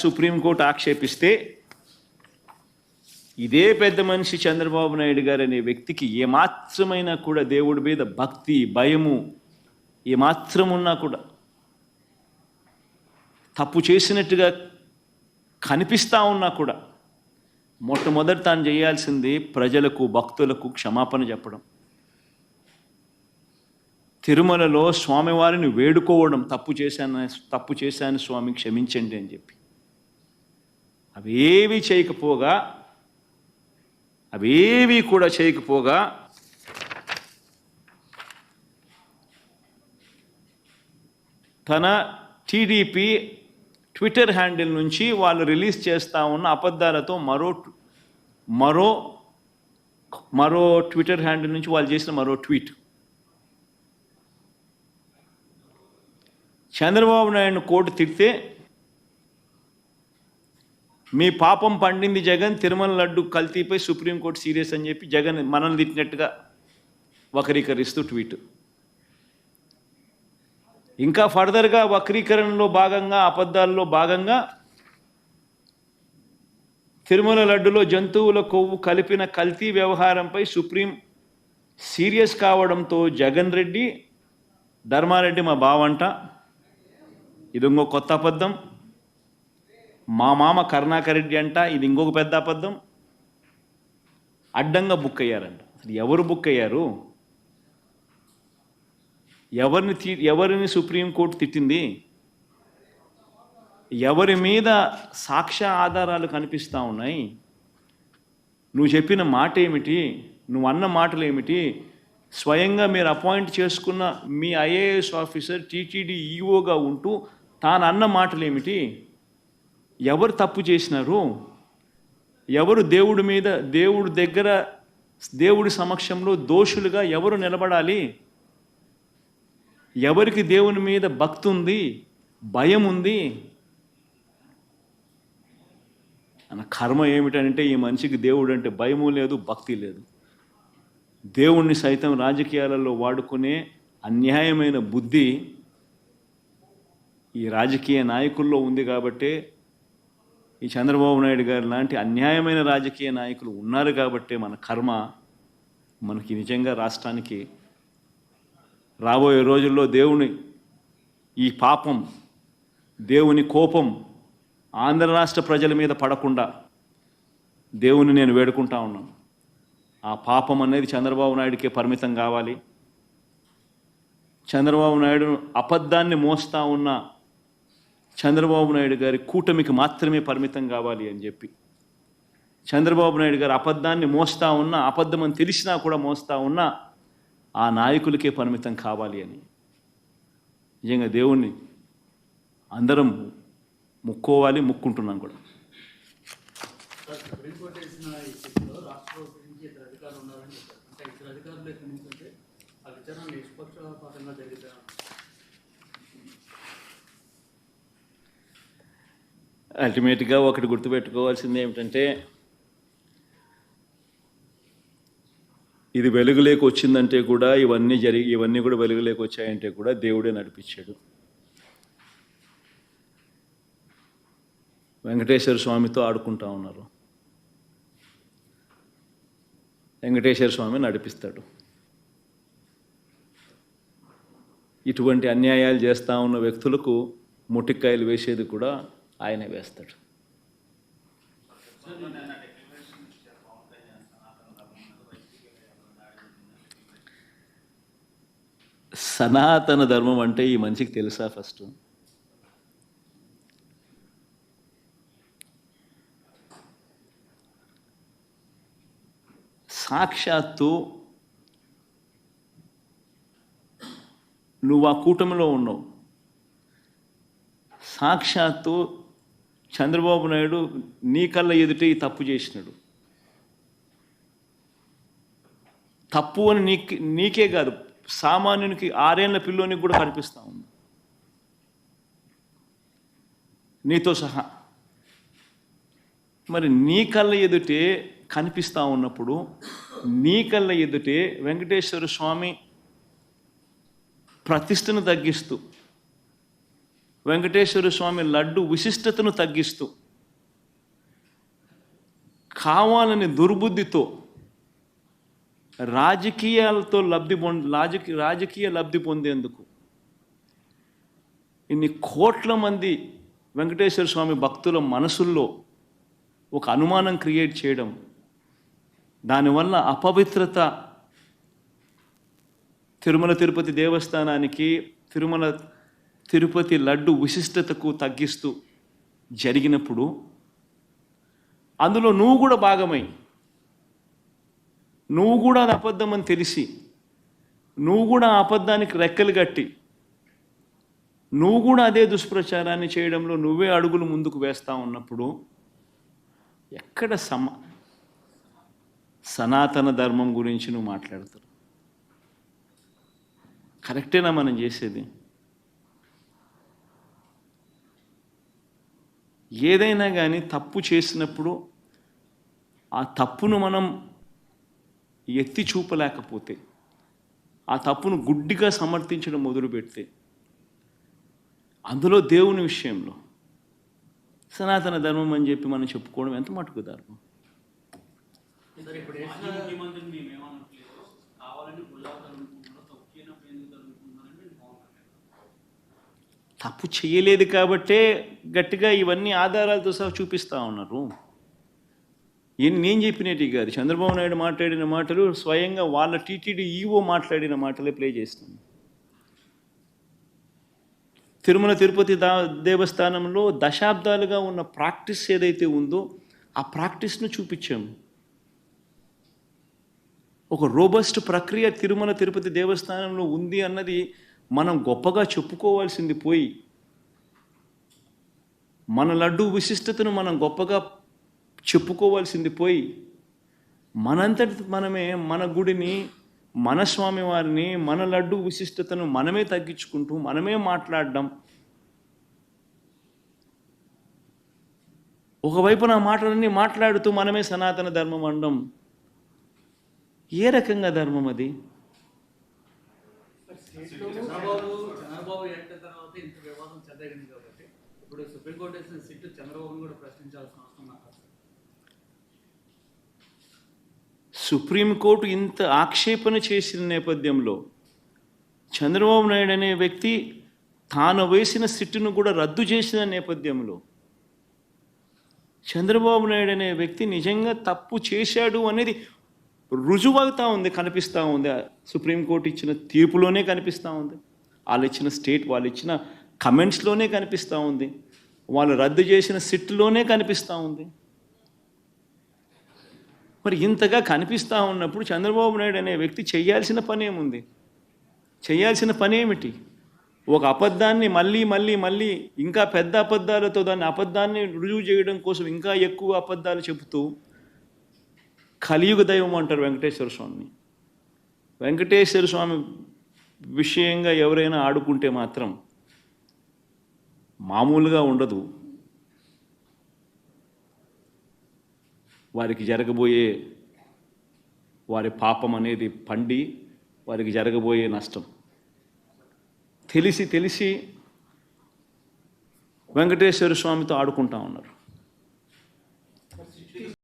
Supreme court ఆక్షేపిస్తే ఇదే పెద్ద మనిషి చంద్రబాబు నాయుడు గారు అనే వ్యక్తికి ఏమాత్రమైనా కూడా దేవుడి మీద భక్తి భయము ఏమాత్రం ఉన్నా కూడా తప్పు చేసినట్టుగా కనిపిస్తూ ఉన్నా కూడా మొట్టమొదటి తాను చేయాల్సింది ప్రజలకు భక్తులకు క్షమాపణ చెప్పడం, తిరుమలలో స్వామివారిని వేడుకోవడం, తప్పు చేశాను స్వామి క్షమించండి అని చెప్పి. అవేవి కూడా చేయకపోగా తన టీడీపీ ట్విట్టర్ హ్యాండిల్ నుంచి వాళ్ళు రిలీజ్ చేస్తూ ఉన్న అబద్ధాలతో మరో ట్విట్టర్ హ్యాండిల్ నుంచి వాళ్ళు చేసిన మరో ట్వీట్, చంద్రబాబు నాయుడును కోర్టు తిడితే మీ పాపం పండింది జగన్, తిరుమల లడ్డు కల్తీపై సుప్రీంకోర్టు సీరియస్ అని చెప్పి జగన్ మనల్ని తిట్టినట్టుగా వక్రీకరిస్తూ ట్వీట్. ఇంకా ఫర్దర్గా వక్రీకరణలో భాగంగా అబద్ధాల్లో భాగంగా తిరుమల లడ్డులో జంతువుల కొవ్వు కలిపిన కల్తీ వ్యవహారంపై సుప్రీం సీరియస్ కావడంతో జగన్ రెడ్డి ధర్మారెడ్డి మా బావంట, ఇది ఇంకో కొత్త అబద్ధం, మా మామ కరుణాకర్ రెడ్డి అంట, ఇది ఇంకొక పెద్ద అబద్ధం, అడ్డంగా బుక్ అయ్యారంట. అసలు ఎవరు బుక్ అయ్యారు? ఎవరిని సుప్రీంకోర్టు తిట్టింది? ఎవరి మీద సాక్ష్య ఆధారాలు కనిపిస్తూ ఉన్నాయి? నువ్వు చెప్పిన మాట ఏమిటి? నువ్వు అన్న మాటలు ఏమిటి? స్వయంగా మీరు అపాయింట్ చేసుకున్న మీ ఐఏఎస్ ఆఫీసర్ టీటీడీ ఈఓగా ఉంటూ తాను అన్న మాటలు ఏమిటి? ఎవరు తప్పు చేసినారు? ఎవరు దేవుడి సమక్షంలో దోషులుగా ఎవరు నిలబడాలి? ఎవరికి దేవుని మీద భక్తి ఉంది, భయం ఉంది? అన్న కర్మ ఏమిటంటే ఈ మనిషికి దేవుడు అంటే భయము లేదు, భక్తి లేదు. దేవుణ్ణి సైతం రాజకీయాలలో వాడుకునే అన్యాయమైన బుద్ధి ఈ రాజకీయ నాయకుల్లో ఉంది. కాబట్టే ఈ చంద్రబాబు నాయుడు గారు లాంటి అన్యాయమైన రాజకీయ నాయకులు ఉన్నారు కాబట్టే మన కర్మ మనకి నిజంగా రాష్ట్రానికి రాబోయే రోజుల్లో ఈ పాపం, దేవుని కోపం ఆంధ్ర రాష్ట్ర ప్రజల మీద పడకుండా దేవుని నేను వేడుకుంటా ఉన్నాను. ఆ పాపం అనేది చంద్రబాబు నాయుడికే పరిమితం కావాలి. చంద్రబాబు నాయుడు అబద్ధాన్ని మోస్తూ ఉన్న చంద్రబాబు నాయుడు గారి కూటమికి మాత్రమే పరిమితం కావాలి అని చెప్పి, చంద్రబాబు నాయుడు గారు అబద్ధాన్ని మోస్తూ ఉన్న, అబద్ధం అని తెలిసినా కూడా మోస్తూ ఉన్న ఆ నాయకులకే పరిమితం కావాలి అని నిజంగా దేవుణ్ణి అందరం ముక్కోవాలి, ముక్కుంటున్నాం కూడా. అల్టిమేట్గా ఒకటి గుర్తుపెట్టుకోవాల్సింది ఏమిటంటే, ఇది వెలుగులోకి వచ్చిందంటే కూడా ఇవన్నీ కూడా వెలుగులోకి వచ్చాయంటే కూడా దేవుడే నడిపించాడు. వెంకటేశ్వర స్వామితో ఆడుకుంటా ఉన్నారు, వెంకటేశ్వర స్వామి నడిపిస్తాడు. ఇటువంటి అన్యాయాలు చేస్తూ ఉన్న వ్యక్తులకు ముట్టికాయలు వేసేది కూడా ఆయనే వేస్తాడు. సనాతన ధర్మం అంటే ఈ మనిషికి తెలుసా? ఫస్ట్ సాక్షాత్తు నువ్వు ఆ కూటమిలో ఉన్నావు. సాక్షాత్తు చంద్రబాబు నాయుడు నీ కళ్ళ ఎదుటే ఈ తప్పు చేసినాడు. తప్పు అని నీకే కాదు, సామాన్యునికి 6 ఏళ్ల పిల్లోనికి కూడా కనిపిస్తూ ఉంది, నీతో సహా. మరి నీ కళ్ళ ఎదుటే కనిపిస్తూ ఉన్నప్పుడు, నీ కళ్ళ ఎదుటే వెంకటేశ్వర స్వామి ప్రతిష్టను తగ్గిస్తూ వెంకటేశ్వర స్వామి లడ్డు విశిష్టతను తగ్గిస్తూ కావాలని దుర్బుద్ధితో రాజకీయాలతో రాజకీయ లబ్ధి పొందేందుకు ఇన్ని కోట్ల మంది వెంకటేశ్వర స్వామి భక్తుల మనసుల్లో ఒక అనుమానం క్రియేట్ చేయడం, దానివల్ల అపవిత్రత తిరుమల తిరుపతి దేవస్థానానికి, తిరుపతి లడ్డు విశిష్టతకు తగ్గిస్తూ జరిగినప్పుడు అందులో నువ్వు కూడా భాగమై, నువ్వు కూడా అది అబద్ధం అని తెలిసి, నువ్వు కూడా ఆ అబద్ధానికి రెక్కలు కట్టి, నువ్వు కూడా అదే దుష్ప్రచారాన్ని చేయడంలో నువ్వే అడుగులు ముందుకు వేస్తూ ఉన్నప్పుడు ఎక్కడ సనాతన ధర్మం గురించి నువ్వు మాట్లాడతావు? కరెక్టేనా మనం చేసేది? ఏదైనా కానీ తప్పు చేసినప్పుడు ఆ తప్పును మనం ఎత్తి చూపలేకపోతే, ఆ తప్పును గుడ్డిగా సమర్థించడం మొదలుపెడితే, అందులో దేవుని విషయంలో సనాతన ధర్మం అని చెప్పి మనం చెప్పుకోవడం ఎంత మటుకు ధర్మం? తప్పు చేయలేదు కాబట్టే గట్టిగా ఇవన్నీ ఆధారాలతో సహా చూపిస్తూ ఉన్నారు. నేను చెప్పినట్టు కాదు, చంద్రబాబు నాయుడు మాట్లాడిన మాటలు స్వయంగా వాళ్ళ టీటీడీ ఈవో మాట్లాడిన మాటలే ప్లే చేస్తున్నాను. తిరుమల తిరుపతి దేవస్థానంలో దశాబ్దాలుగా ఉన్న ప్రాక్టీస్ ఏదైతే ఉందో ఆ ప్రాక్టీస్ను చూపించాము. ఒక రోబస్ట్ ప్రక్రియ తిరుమల తిరుపతి దేవస్థానంలో ఉంది అన్నది మనం గొప్పగా చెప్పుకోవాల్సింది పోయి, మన లడ్డు విశిష్టతను మనం గొప్పగా చెప్పుకోవాల్సింది పోయి, మనంతటి మనమే మన గుడిని, మన స్వామివారిని, మన లడ్డు విశిష్టతను మనమే తగ్గించుకుంటూ మనమే మాట్లాడడం, ఒకవైపున మాటలన్నీ మాట్లాడుతూ మనమే సనాతన ధర్మం అనడం ఏ రకంగా ధర్మం అది? చంద్రబాబు ఎట్టిన తర్వాత ఇంత వివాదం చెద్దగింది కాబట్టి ఇప్పుడు సుప్రీంకోర్టు వేసిన సిట్టు చంద్రబాబును కూడా ప్రశ్నించాల్సిన అవసరం నాకు. సుప్రీంకోర్టు ఇంత ఆక్షేపణ చేసిన నేపథ్యంలో చంద్రబాబు నాయుడు అనే వ్యక్తి తాను వేసిన సిట్టును కూడా రద్దు చేసిన నేపథ్యంలో చంద్రబాబు నాయుడు అనే వ్యక్తి నిజంగా తప్పు చేశాడు అనేది రుజువవుతూ ఉంది, కనిపిస్తూ ఉంది. సుప్రీంకోర్టు ఇచ్చిన తీర్పులోనే కనిపిస్తూ ఉంది, వాళ్ళు ఇచ్చిన కమెంట్స్లోనే కనిపిస్తూ ఉంది, వాళ్ళు రద్దు చేసిన సిట్లోనే కనిపిస్తూ ఉంది. మరి ఇంతగా కనిపిస్తూ ఉన్నప్పుడు చంద్రబాబు నాయుడు అనే వ్యక్తి చేయాల్సిన పని ఏముంది? చేయాల్సిన పని ఏమిటి? ఒక అబద్ధాన్ని మళ్ళీ ఇంకా పెద్ద అబద్ధాలతో దాన్ని అబద్ధాన్ని రుజువు చేయడం కోసం ఇంకా ఎక్కువ అబద్ధాలు చెబుతూ కలియుగ దైవం అంటారు వెంకటేశ్వర స్వామిని. వెంకటేశ్వర స్వామి విషయంగా ఎవరైనా ఆడుకుంటే మాత్రం మామూలుగా ఉండదు. వారికి జరగబోయే వారి పాపం అనేది పండి వారికి జరగబోయే నష్టం తెలిసి వెంకటేశ్వర స్వామితో ఆడుకుంటా ఉన్నారు.